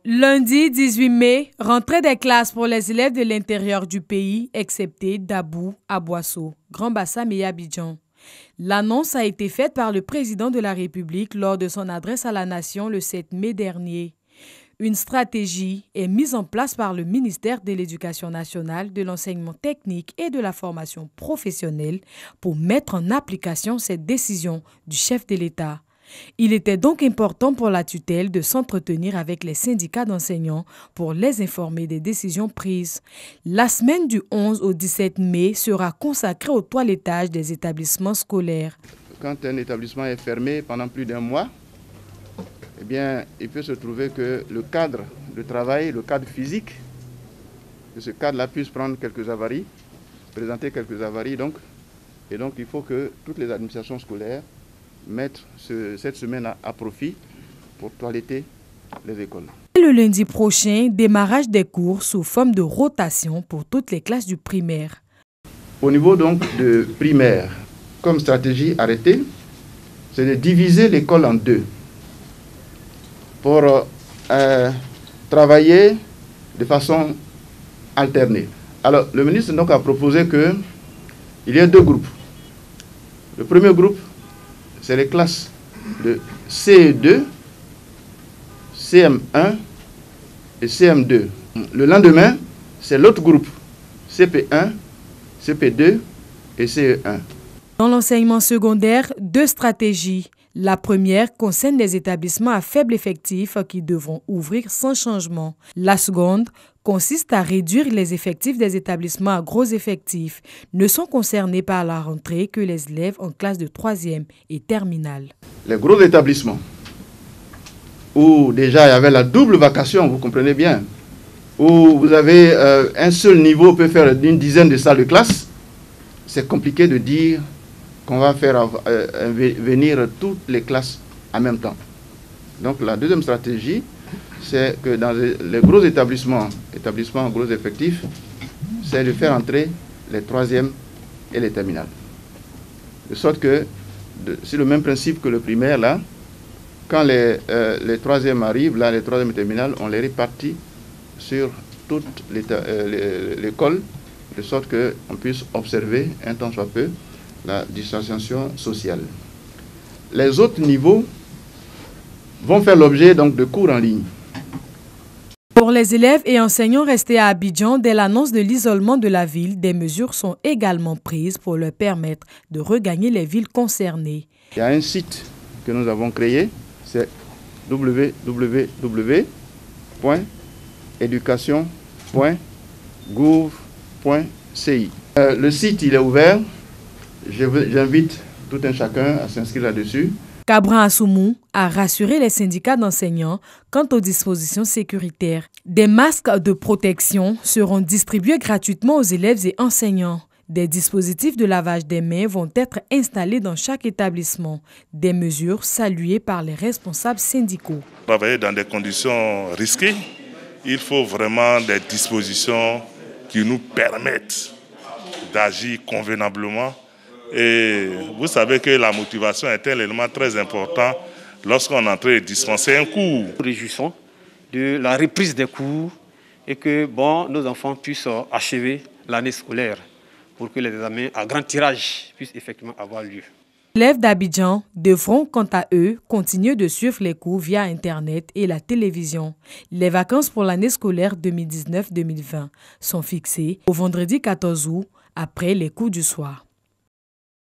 Lundi 18 mai, rentrée des classes pour les élèves de l'intérieur du pays, excepté Dabou, Aboisseau, Grand Bassam et Abidjan. L'annonce a été faite par le président de la République lors de son adresse à la nation le 7 mai dernier. Une stratégie est mise en place par le ministère de l'Éducation nationale, de l'enseignement technique et de la formation professionnelle pour mettre en application cette décision du chef de l'État. Il était donc important pour la tutelle de s'entretenir avec les syndicats d'enseignants pour les informer des décisions prises. La semaine du 11 au 17 mai sera consacrée au toilettage des établissements scolaires. Quand un établissement est fermé pendant plus d'un mois, eh bien, il peut se trouver que le cadre de travail, le cadre physique, que ce cadre-là puisse prendre quelques avaries, présenter quelques avaries et donc il faut que toutes les administrations scolaires mettre cette semaine à profit pour toiletter les écoles. Le lundi prochain, démarrage des cours sous forme de rotation pour toutes les classes du primaire. Au niveau donc de primaire, comme stratégie arrêtée, c'est de diviser l'école en deux pour travailler de façon alternée. Alors le ministre donc a proposé qu'il y ait deux groupes. Le premier groupe, c'est les classes de CE2, CM1 et CM2. Le lendemain, c'est l'autre groupe, CP1, CP2 et CE1. Dans l'enseignement secondaire, deux stratégies. La première concerne les établissements à faible effectif qui devront ouvrir sans changement. La seconde consiste à réduire les effectifs des établissements à gros effectifs. Ne sont concernés par la rentrée que les élèves en classe de 3e et terminale. Les gros établissements, où déjà il y avait la double vacation, vous comprenez bien, où vous avez un seul niveau peut faire une dizaine de salles de classe, c'est compliqué de dire qu'on va faire venir toutes les classes en même temps. Donc la deuxième stratégie, c'est que dans les gros établissements à gros effectifs, c'est de faire entrer les 3e et les terminales. De sorte que, c'est le même principe que le primaire, là, quand les 3e arrivent, là, les 3e et terminales, on les répartit sur toute l'école, de sorte qu'on puisse observer, un temps soit peu, la distanciation sociale. Les autres niveaux vont faire l'objet donc de cours en ligne. Pour les élèves et enseignants restés à Abidjan, dès l'annonce de l'isolement de la ville, des mesures sont également prises pour leur permettre de regagner les villes concernées. Il y a un site que nous avons créé, c'est www.education.gouv.ci. Le site, il est ouvert. J'invite tout un chacun à s'inscrire là-dessus. Cabran Assoumou a rassuré les syndicats d'enseignants quant aux dispositions sécuritaires. Des masques de protection seront distribués gratuitement aux élèves et enseignants. Des dispositifs de lavage des mains vont être installés dans chaque établissement. Des mesures saluées par les responsables syndicaux. Travailler dans des conditions risquées, il faut vraiment des dispositions qui nous permettent d'agir convenablement. Et vous savez que la motivation est un élément très important lorsqu'on est en train de dispenser un cours. Nous nous réjouissons de la reprise des cours et que nos enfants puissent achever l'année scolaire pour que les examens à grand tirage puissent effectivement avoir lieu. Les élèves d'Abidjan devront, quant à eux, continuer de suivre les cours via Internet et la télévision. Les vacances pour l'année scolaire 2019-2020 sont fixées au vendredi 14 août après les cours du soir.